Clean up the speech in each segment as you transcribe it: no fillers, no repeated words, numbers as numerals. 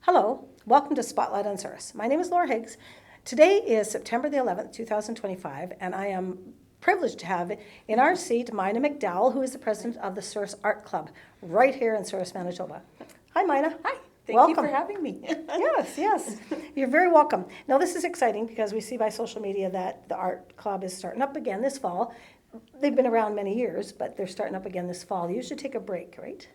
Hello, welcome to Spotlight on Souris. My name is Laura Higgs. Today is September the 11th, 2025, and I am privileged to have in our seat Mina McDowell, who is the president of the Souris Art Club, right here in Souris, Manitoba. Hi, Mina. Hi. Thank Welcome. you for having me. Yes. You're very welcome. Now, this is exciting because we see by social media that the art club is starting up again this fall. They've been around many years, but they're starting up again this fall. They usually take a break, right?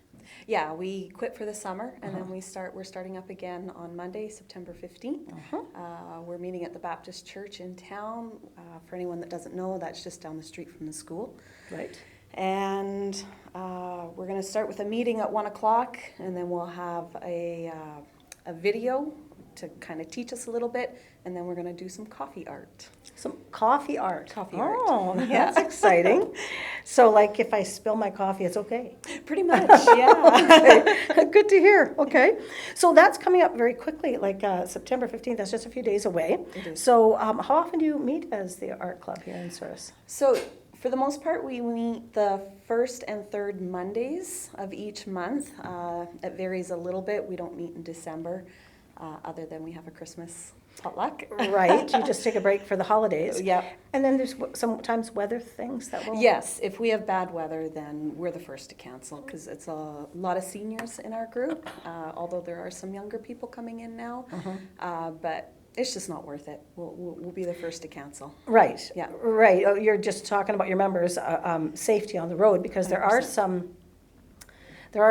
Yeah, we quit for the summer, and then we're starting up again on Monday, September 15th. We're meeting at the Baptist Church in town. For anyone that doesn't know, that's just down the street from the school. Right. And we're going to start with a meeting at 1 o'clock, and then we'll have a video to kind of teach us a little bit, and then we're going to do some coffee art. Some coffee art. Coffee art. Oh, that's exciting. So, like, if I spill my coffee, it's okay? Pretty much, yeah. Okay. Good to hear. Okay. So that's coming up very quickly, like September 15th. That's just a few days away. It is. So how often do you meet as the art club here in Souris? So, for the most part, we meet the first and third Mondays of each month. It varies a little bit. We don't meet in December, other than we have a Christmas potluck. Right. You just take a break for the holidays. Yeah. And then there's sometimes weather things that will... Yes, if we have bad weather, then we're the first to cancel because it's a lot of seniors in our group, although there are some younger people coming in now. But it's just not worth it. We'll be the first to cancel. Right. Yeah. Right. Oh, you're just talking about your members' safety on the road because there are 100%.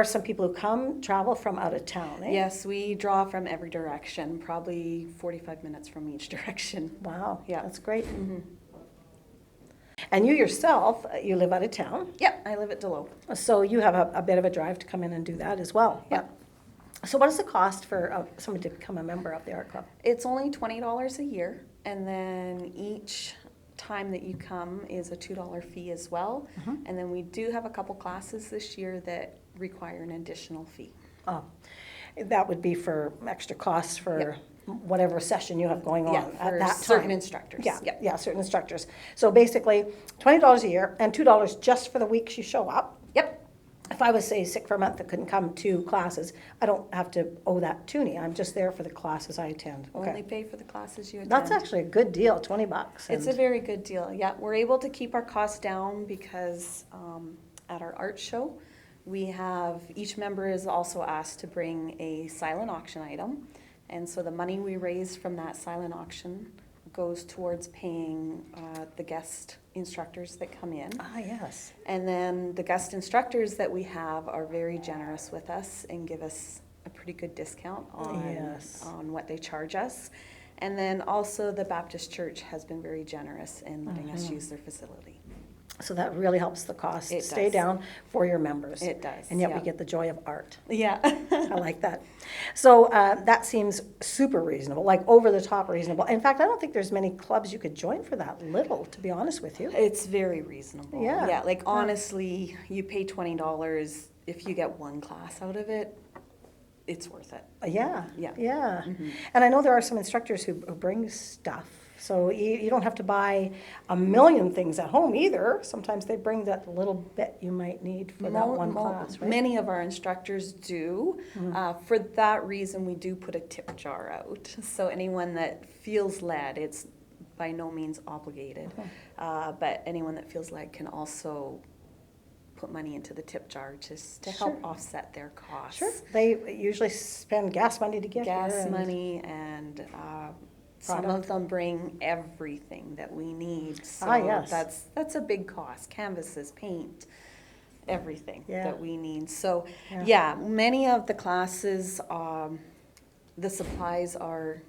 some people who travel from out of town, eh? Yes, we draw from every direction, probably 45 minutes from each direction. Wow. Yeah. That's great. And you yourself, you live out of town, Yep, I live at Delow. so you have a bit of a drive to come in and do that as well. Yep. So what is the cost for somebody to become a member of the art club? It's only $20 a year, and then each time that you come is a $2 fee as well. And then we do have a couple classes this year that require an additional fee. Oh, that would be for extra costs for whatever session you have going on Yeah, at for that certain time. instructors. Yeah, Yep. yeah, certain instructors. So basically, $20 a year and $2 just for the weeks you show up. Yep. If I was, say, sick for a month and couldn't come to classes, I don't have to owe that to me. I'm just there for the classes I attend. Only pay for the classes you attend. That's actually a good deal, $20. It's a very good deal. Yeah, we're able to keep our costs down because at our art show, we have, each member is also asked to bring a silent auction item. And so the money we raise from that silent auction goes towards paying the guest instructors that come in. Ah, yes. And then the guest instructors that we have are very generous with us and give us a pretty good discount on what they charge us. And then also the Baptist Church has been very generous in letting us use their facility. So that really helps the cost It stay does. down for your members. It does, And yet we yeah. get the joy of art. Yeah. I like that. So that seems super reasonable, like over the top reasonable. In fact, I don't think there's many clubs you could join for that little, to be honest with you. It's very reasonable. Yeah. Yeah, like honestly, you pay $20, if you get one class out of it, it's worth it. Yeah. Yeah. And I know there are some instructors who bring stuff. So you don't have to buy a million things at home either. Sometimes they bring that little bit you might need for that one class, right? Many of our instructors do. For that reason, we do put a tip jar out. So anyone that feels led, it's by no means obligated, but anyone that feels led can also put money into the tip jar just to help offset their costs. Sure. They usually spend gas money to get here. Gas money and some of them bring everything that we need. So yes. that's a big cost. Canvases, paint, everything that we need. So many of the classes, the supplies are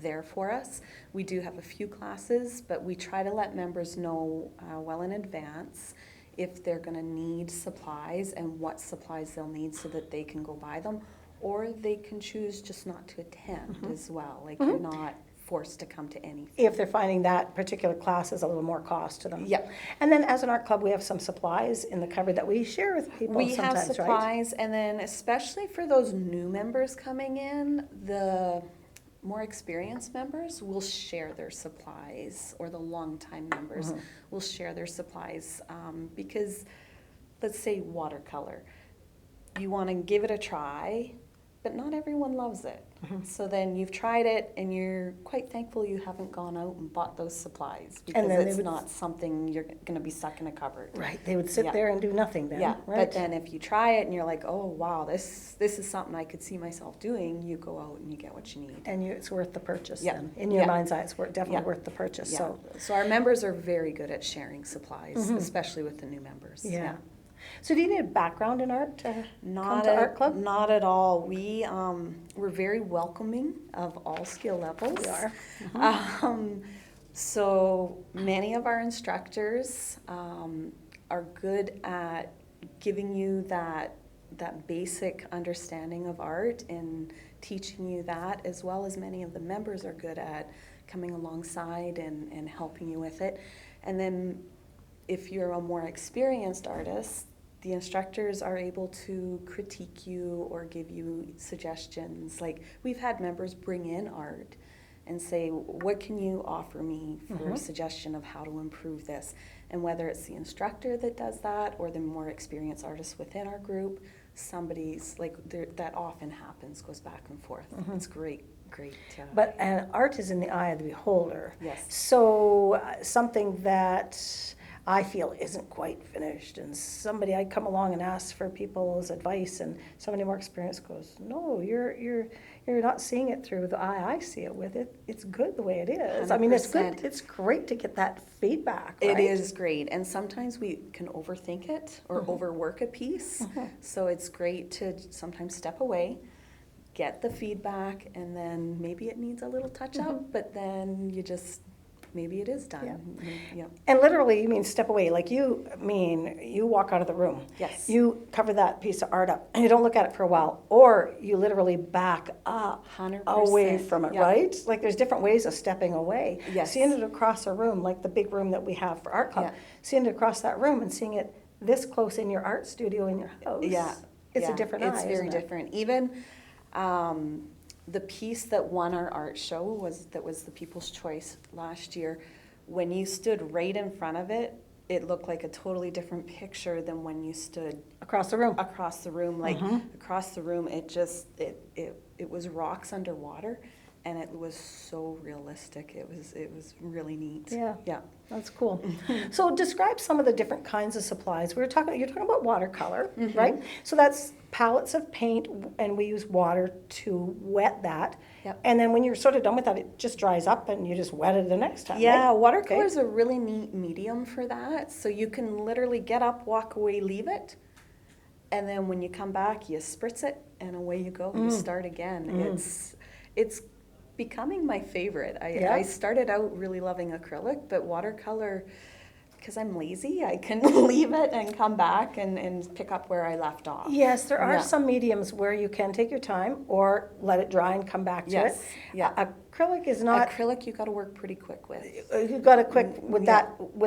there for us. We do have a few classes, but we try to let members know well in advance if they're going to need supplies and what supplies they'll need so that they can go buy them. Or they can choose just not to attend as well. Like you're not forced to come to anything. If they're finding that particular class is a little more cost to them. Yep. And then as an art club, we have some supplies in the cupboard that we share with people We sometimes, have supplies, and then especially for those new members coming in, the more experienced members will share their supplies, or the longtime members will share their supplies because, let's say watercolor. You want to give it a try, but not everyone loves it. So then you've tried it and you're quite thankful you haven't gone out and bought those supplies, because then it's not something you're going to be stuck in a cupboard. Right, they would sit there and do nothing then, Yeah, right? but then if you try it and you're like, oh wow, this is something I could see myself doing, you go out and you get what you need. And it's worth the purchase Yeah. then. In your Yeah. mind's eye, it's definitely Yeah. worth the purchase, Yeah. so. So our members are very good at sharing supplies, especially with the new members. Yeah. So do you need a background in art to come Not to Art Club? Not at all. We're very welcoming of all skill levels. We are. So many of our instructors are good at giving you that basic understanding of art and teaching you that, as well as many of the members are good at coming alongside and helping you with it. And then if you're a more experienced artist, the instructors are able to critique you or give you suggestions. Like, we've had members bring in art and say, what can you offer me for a suggestion of how to improve this? And whether it's the instructor that does that or the more experienced artists within our group, somebody's like, that often happens, goes back and forth. It's great. But art is in the eye of the beholder. Yes. So something that I feel isn't quite finished, and I come along and ask for people's advice, and somebody more experienced goes, "No, you're not seeing it through the eye I see it with. It's good the way it is." 100%. I mean, it's good. It's great to get that feedback. Right? It is great, and sometimes we can overthink it or overwork a piece. So it's great to sometimes step away, get the feedback, and then maybe it needs a little touch up, but then maybe it is done. Yeah. And literally, you mean step away. Like you walk out of the room. Yes. You cover that piece of art up, and you don't look at it for a while, or you literally back up 100%. away from it, Yeah. right? Like there's different ways of stepping away. Yes. Seeing it across a room, like the big room that we have for Art Club, Yeah. seeing it across that room and seeing it this close in your art studio in your house. Yeah. It's a different eye. It's very isn't it? different. Even the piece that won our art show was the People's Choice last year. When you stood right in front of it, it looked like a totally different picture than when you stood Across the room. across the room. Like across the room, it was rocks underwater, and it was so realistic. It was really neat. Yeah. Yeah. That's cool. So describe some of the different kinds of supplies. You're talking about watercolor, right? So that's palettes of paint, and we use water to wet that. Yep. And then when you're sort of done with that, it just dries up and you just wet it the next time. Yeah, right? watercolor Okay. is a really neat medium for that. So you can literally get up, walk away, leave it, and then when you come back, you spritz it, and away you go. You start again. It's becoming my favorite. I started out really loving acrylic, but watercolor, because I'm lazy, I can leave it and come back and pick up where I left off. Yes, there are Yeah. some mediums where you can take your time or let it dry and come back to Yes, it. yeah. Acrylic is not. Acrylic, you got to work pretty quick with. You've got to quick with Yeah.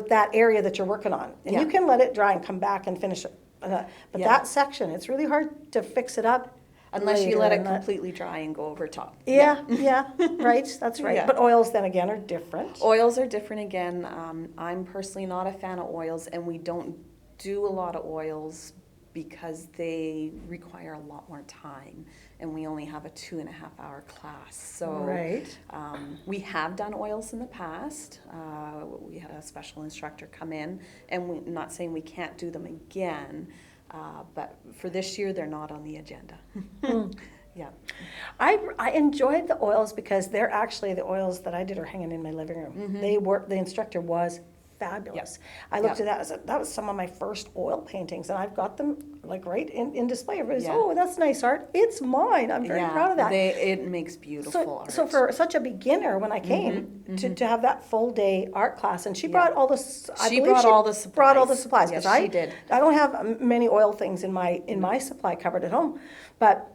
that area that you're working on, and Yeah. you can let it dry and come back and finish it. But Yeah. that section, it's really hard to fix it up. Unless you later let it and that- completely dry and go over top. Yeah, right, that's right. Yeah. But oils then again are different. Oils are different again. I'm personally not a fan of oils, and we don't do a lot of oils because they require a lot more time, and we only have a 2.5-hour class. So Right. we have done oils in the past. We had a special instructor come in, and we're not saying we can't do them again, but for this year, they're not on the agenda. Yeah. I enjoyed the oils because they're actually the oils that I did are hanging in my living room. The instructor was fabulous. I looked at that, that was some of my first oil paintings, and I've got them like right in display. Everybody's, Yeah. oh, that's nice art. It's mine. I'm very proud of that. It makes beautiful art. So for such a beginner, when I came to have that full day art class, and she brought all the, She brought all the brought all the supplies. supplies. Yes, 'cause she did. I don't have many oil things in my supply cupboard at home, but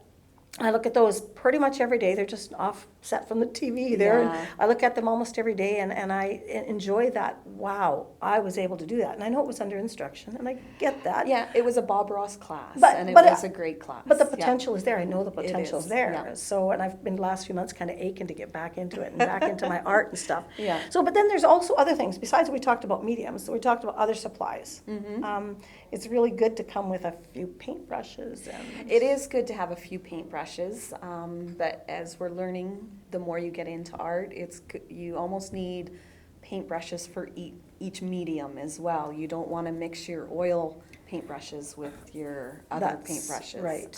I look at those pretty much every day. They're just offset from the TV there. Yeah. And I look at them almost every day, and I enjoy that. Wow, I was able to do that. And I know it was under instruction, and I get that. Yeah, it was a Bob Ross class, But- and it but was a great class. But the Yeah. potential is there. I know the potential is is, there. yeah. So, and I've been the last few months kind of aching to get back into it and back into my art and stuff. Yeah. So, but then there's also other things. Besides, we talked about mediums. We talked about other supplies. It's really good to come with a few paintbrushes. And It is good to have a few paintbrushes. paintbrushes, but as we're learning, the more you get into art, you almost need paintbrushes for each medium as well. You don't want to mix your oil paintbrushes with your other paintbrushes. Right.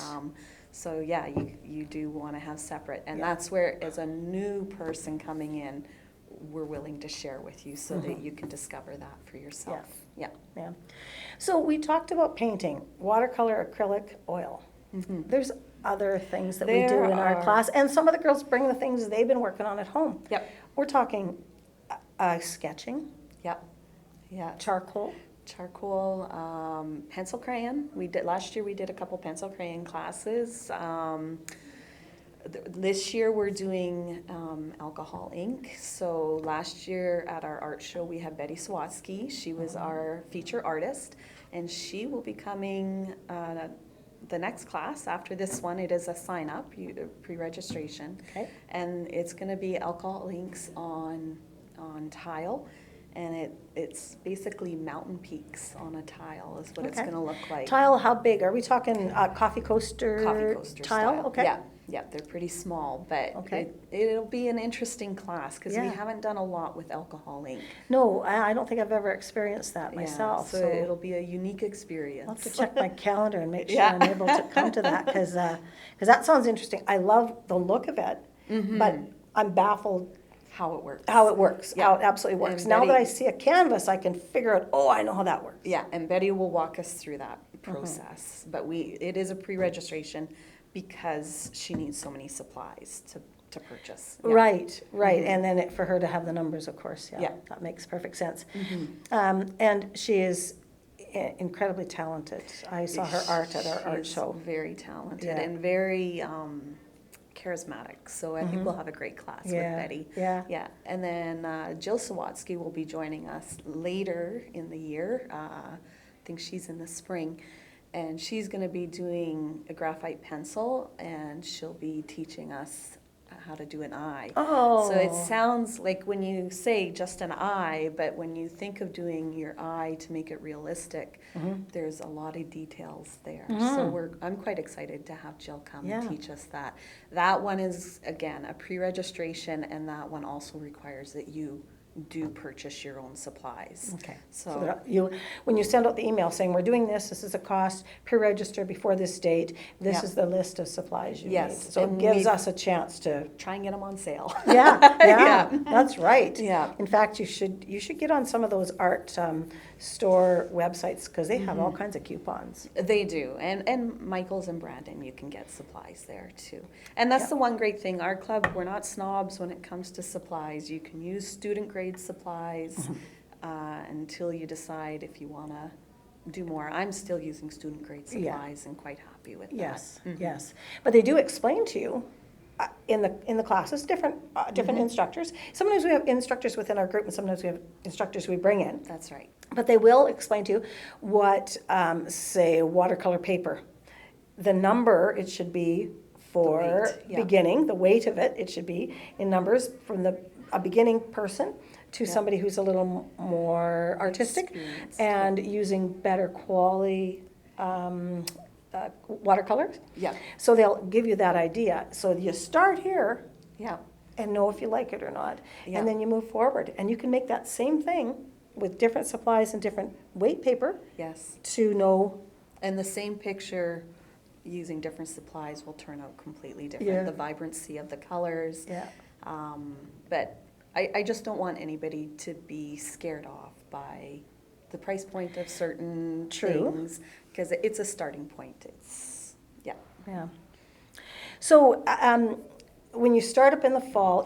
So yeah, you do want to have separate, and that's where, as a new person coming in, we're willing to share with you so that you can discover that for yourself. Yeah. So we talked about painting, watercolor, acrylic, oil. There's other things that we do in our class, and some of the girls bring the things they've been working on at home. Yep. We're talking sketching. Yep. Yeah. Charcoal. Pencil crayon. Last year we did a couple pencil crayon classes. This year we're doing alcohol ink. So last year at our art show we had Betty Sawatsky. She was our feature artist, and she will be coming the next class after this one. It is a sign up, pre-registration. Okay. And it's going to be alcohol inks on tile. And it's basically mountain peaks on a tile is what it's going to look like. Tile, how big? Are we talking coffee coaster tile? Style. Okay. Yeah, they're pretty small, but Okay. it'll be an interesting class because we haven't done a lot with alcohol ink. No, I don't think I've ever experienced that myself. So it'll be a unique experience. I'll have to check my calendar and make sure I'm able to come to that because that sounds interesting. I love the look of it, but I'm baffled how it works. how it absolutely works. And Now Betty, that I see a canvas, I can figure out, I know how that works. Yeah, and Betty will walk us through that process. But it is a pre-registration because she needs so many supplies to purchase. Yeah. Right. And then for her to have the numbers, of course, that makes perfect sense. And she is incredibly talented. I saw her art at our art show. Very talented and very charismatic. So I think we'll have a great class with Betty. Yeah. And then Jill Sawatsky will be joining us later in the year. I think she's in the spring. And she's going to be doing a graphite pencil, and she'll be teaching us how to do an eye. So it sounds like when you say just an eye, but when you think of doing your eye to make it realistic, there's a lot of details there. So I'm quite excited to have Jill come and teach us that. That one is, again, a pre-registration, and that one also requires that you do purchase your own supplies. Okay. So that when you send out the email saying we're doing this is a cost, pre-register before this date, this is the list of supplies you need. So it gives us a chance to try and get them on sale. Yeah, that's right. Yeah. In fact, you should get on some of those art store websites because they have all kinds of coupons. They do, and Michael's and Brandon, you can get supplies there too. And that's the one great thing. Our club, we're not snobs when it comes to supplies. You can use student grade supplies until you decide if you want to do more. I'm still using student grade supplies and quite happy with that. Yes. But they do explain to you in the classes different instructors. Sometimes we have instructors within our group, and sometimes we have instructors we bring in. That's right. But they will explain to you what, say, watercolor paper, the number it should be for beginning, the weight of it should be in numbers from a beginning person to somebody who's a little more artistic and using better quality watercolors. Yeah. So they'll give you that idea. So you start here and know if you like it or not. Yeah. And then you move forward. And you can make that same thing with different supplies and different weight paper to know. And the same picture using different supplies will turn out completely different. The vibrancy of the colors. But I just don't want anybody to be scared off by the price point of certain things because it's a starting point. It's So when you start up in the fall,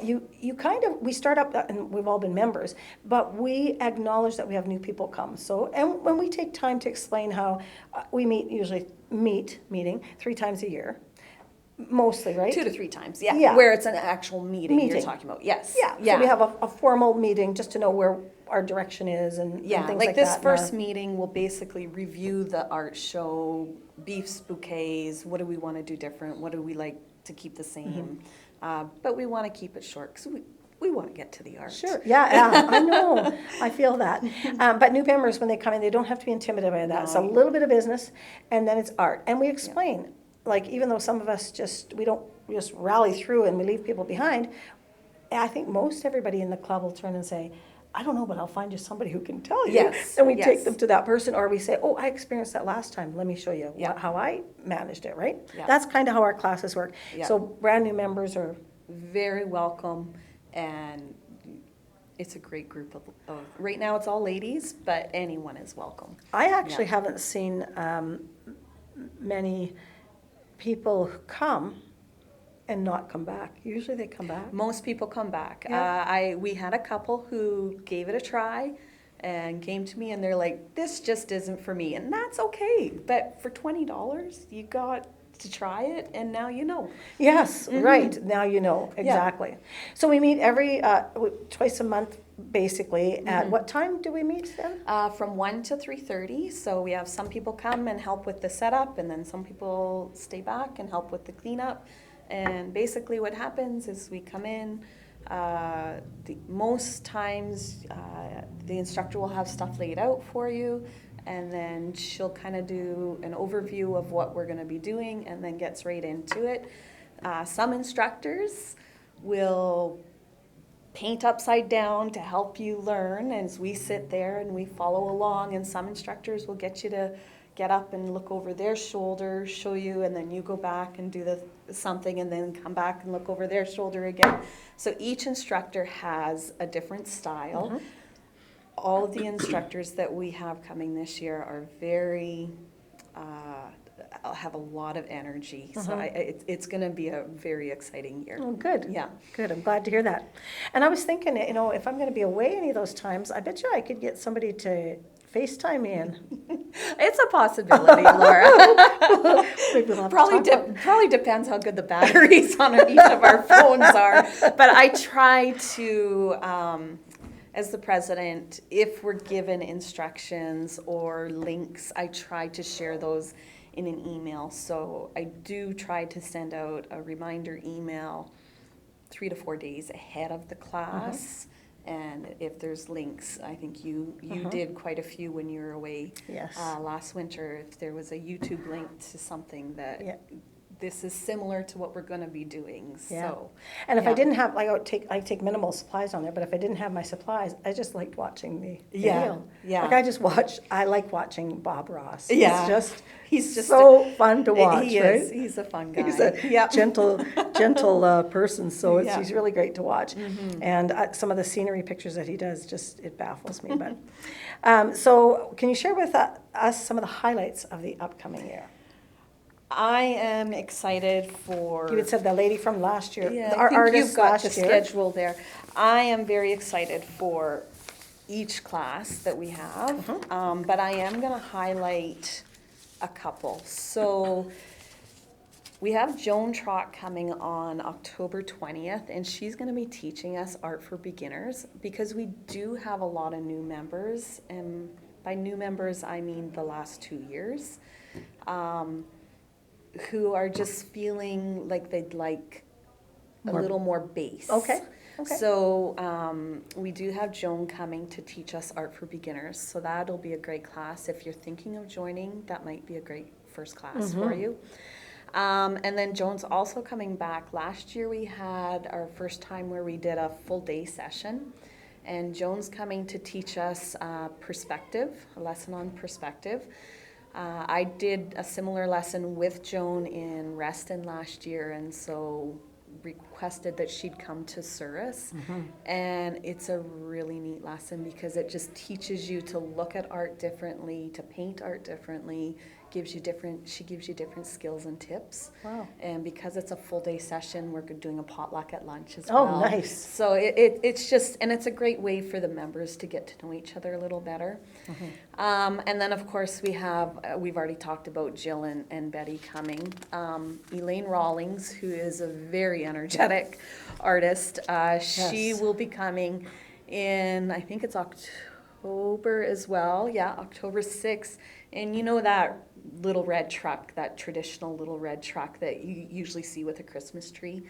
we start up, and we've all been members, but we acknowledge that we have new people come. So, and when we take time to explain how we meeting 3 times a year, mostly, right? 2 to 3 times, where it's an actual meeting you're talking about, yes. So we have a formal meeting just to know where our direction is and things like that. like this first meeting will basically review the art show, beefs, bouquets, what do we want to do different, what do we like to keep the same, but we want to keep it short because we want to get to the art. Sure, I know, I feel that. But new members, when they come in, they don't have to be intimidated by that. It's a little bit of business, and then it's art. And we explain, like, even though some of us we don't just rally through and we leave people behind, I think most everybody in the club will turn and say, I don't know, but I'll find you somebody who can tell you. Yes, And we yes. take them to that person, or we say, oh, I experienced that last time. Let me show you Yeah. how I managed it, right? Yeah. That's kind of how our classes work. Yeah. So brand new members are, Very welcome, and it's a great group of right now it's all ladies, but anyone is welcome. I actually Yeah. haven't seen many people come and not come back. Usually they come back. Most people come back. Yeah. We had a couple who gave it a try and came to me and they're like, this just isn't for me, and that's okay. But for $20, you got to try it, and now you know. Yes, right. Now you know, exactly. So we meet every, twice a month, basically. At what time do we meet then? From 1 to 3:30. So we have some people come and help with the setup, and then some people stay back and help with the cleanup. And basically what happens is we come in, most times the instructor will have stuff laid out for you, and then she'll kind of do an overview of what we're going to be doing and then gets right into it. Some instructors will paint upside down to help you learn as we sit there and we follow along, and some instructors will get you to get up and look over their shoulder, show you, and then you go back and do something and then come back and look over their shoulder again. So each instructor has a different style. All of the instructors that we have coming this year are very, have a lot of energy. So it's going to be a very exciting year. Oh, good. Yeah. Good. I'm glad to hear that. And I was thinking, you know, if I'm going to be away any of those times, I bet you I could get somebody to FaceTime me in. It's a possibility, Laura. Maybe we'll have to talk about- Probably depends how good the batteries on each of our phones are. But I try to, as the president, if we're given instructions or links, I try to share those in an email. So I do try to send out a reminder email 3 to 4 days ahead of the class. And if there's links, I think you did quite a few when you were away. Yes. Last winter. If there was a YouTube link to something that this is similar to what we're going to be doing. Yeah. So, and if I didn't have, like, I take minimal supplies on there, but if I didn't have my supplies, I just liked watching the video. Yeah. Like I like watching Bob Ross. Yeah. He's just so fun to watch, he right? is. He's a fun guy. He's a gentle person, so he's really great to watch. And some of the scenery pictures that he does, it baffles me. But so can you share with us some of the highlights of the upcoming year? I am excited for. You had said the lady from last year, Yeah, our I think artist you've got last the year. schedule there. I am very excited for each class that we have, but I am going to highlight a couple. So we have Joan Trott coming on October 20th, and she's going to be teaching us art for beginners, because we do have a lot of new members, and by new members I mean the last 2 years, who are just feeling like they'd like a little more base. Okay. So we do have Joan coming to teach us art for beginners. So that'll be a great class. If you're thinking of joining, that might be a great first class for you. And then Joan's also coming back. Last year we had our first time where we did a full day session. And Joan's coming to teach us perspective, a lesson on perspective. I did a similar lesson with Joan in Reston last year, and so requested that she'd come to Souris. And it's a really neat lesson because it just teaches you to look at art differently, to paint art differently, she gives you different skills and tips. Wow. And because it's a full day session, we're doing a potluck at lunch as well. Oh, nice. So it's just, and it's a great way for the members to get to know each other a little better. And then of course we've already talked about Jill and Betty coming. Elaine Rawlings, who is a very energetic artist, she will be coming in, I think it's October as well. Yeah, October 6th. And you know that little red truck, that traditional little red truck that you usually see with a Christmas tree.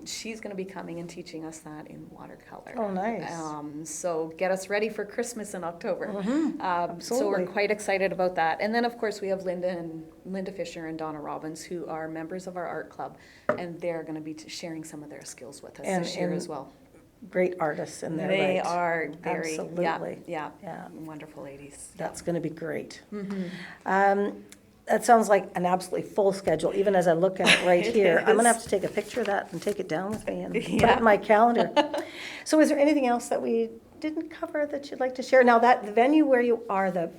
She's going to be coming and teaching us that in watercolor. Oh, nice. So get us ready for Christmas in October. So Absolutely. we're quite excited about that. And then, of course, we have Linda Fisher and Donna Robbins, who are members of our art club, and they're going to be sharing some of their skills with us this year as well. Great artists in there, They right? are very, Absolutely. yeah, Yeah. wonderful ladies. That's going to be great. That sounds like an absolutely full schedule, even as I look at it right here. I'm going to have to take a picture of that and take it down with me and put it in my calendar. So is there anything else that we didn't cover that you'd like to share? Now, that the venue where you are, the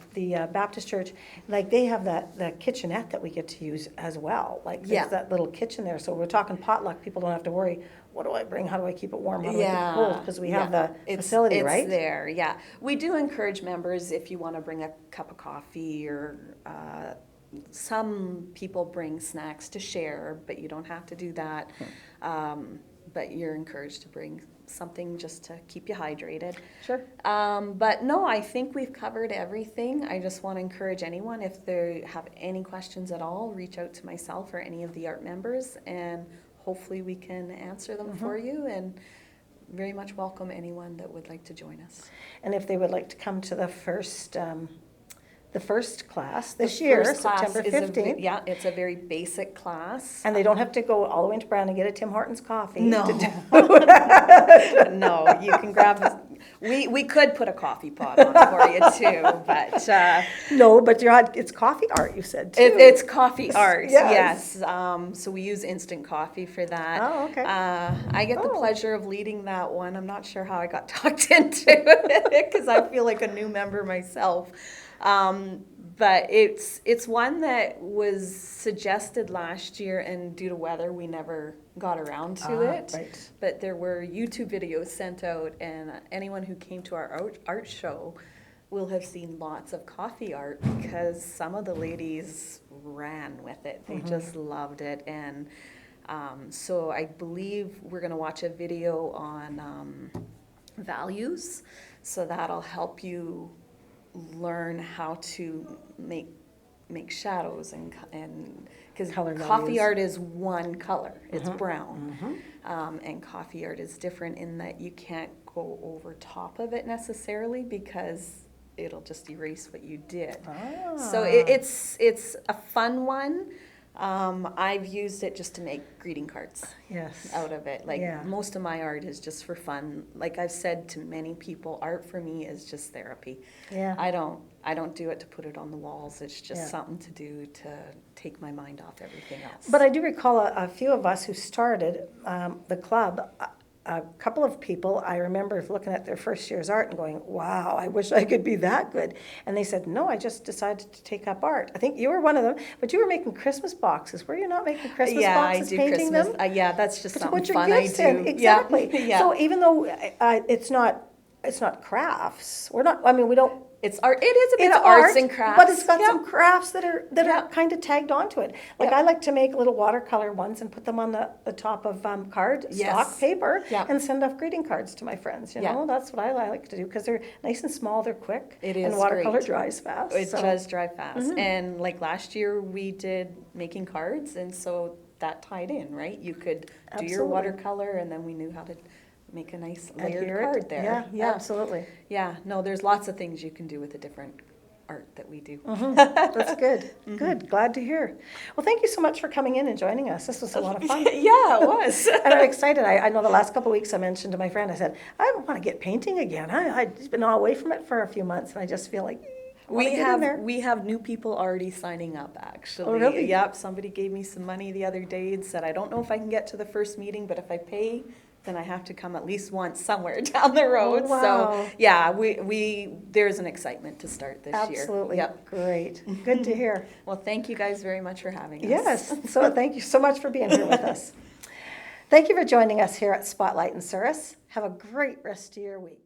Baptist church, like they have the kitchenette that we get to use as well. Like there's that little kitchen there. So we're talking potluck. People don't have to worry, what do I bring? How do I keep it warm? How do I keep it cold? Because we have the facility, right? It's there, yeah. We do encourage members, if you want to bring a cup of coffee, or some people bring snacks to share, but you don't have to do that. But you're encouraged to bring something just to keep you hydrated. Sure. But no, I think we've covered everything. I just want to encourage anyone, if they have any questions at all, reach out to myself or any of the art members, and hopefully we can answer them for you, and very much welcome anyone that would like to join us. And if they would like to come to the first class this year, September 15th. It's a very basic class. And they don't have to go all the way into Brown and get a Tim Hortons coffee. No. No, you can grab we could put a coffee pot on for you too, but no, but it's coffee art, you said too. It's coffee art, yes. So we use instant coffee for that. Oh, okay. I get the pleasure of leading that one. I'm not sure how I got talked into it, because I feel like a new member myself. But it's one that was suggested last year, and due to weather, we never got around to it. Right. But there were YouTube videos sent out, and anyone who came to our art show will have seen lots of coffee art, because some of the ladies ran with it. They just loved it. And so I believe we're going to watch a video on values, so that'll help you learn how to make shadows and because coffee art is one color, it's brown, and coffee art is different in that you can't go over top of it necessarily, because it'll just erase what you did. So it's a fun one. I've used it just to make greeting cards out of it. Most of my art is just for fun. Like I've said to many people, art for me is just therapy. I don't do it to put it on the walls. It's just something to do to take my mind off everything else. But I do recall a few of us who started the club. A couple of people, I remember looking at their first year's art and going, wow, I wish I could be that good. And they said, no, I just decided to take up art. I think you were one of them, but you were making Christmas boxes. Were you not making Christmas boxes, painting Christmas. them? That's just something Put your fun I gifts do. in. Exactly. So even though it's not crafts, we don't. It's art. It is a bit It's of art, arts and crafts, but it's got some crafts that are kind of tagged onto it. Like I like to make little watercolor ones and put them on the top of stock paper and send off greeting cards to my friends. You know, that's what I like to do, because they're nice and small, they're quick, and watercolor dries fast. It does dry fast. And like last year, we did making cards, and so that tied in, right? You could do your watercolor, and then we knew how to make a nice layered card there. Yeah, absolutely. Yeah, no, there's lots of things you can do with the different art that we do. That's good. Good. Glad to hear. Well, thank you so much for coming in and joining us. This was a lot of fun. Yeah, it was. And I'm excited. I know the last couple of weeks I mentioned to my friend, I said, I want to get painting again. I've been away from it for a few months, and I just feel like we have new people already signing up, actually. Oh, really? Yep, somebody gave me some money the other day and said, I don't know if I can get to the first meeting, but if I pay, then I have to come at least once somewhere down the road. Oh, wow. So yeah, there's an excitement to start this year. Absolutely. Yep. Great. Good to hear. Well, thank you guys very much for having us. Yes. So thank you so much for being here with us. Thank you for joining us here at Spotlight in Souris. Have a great rest of your week.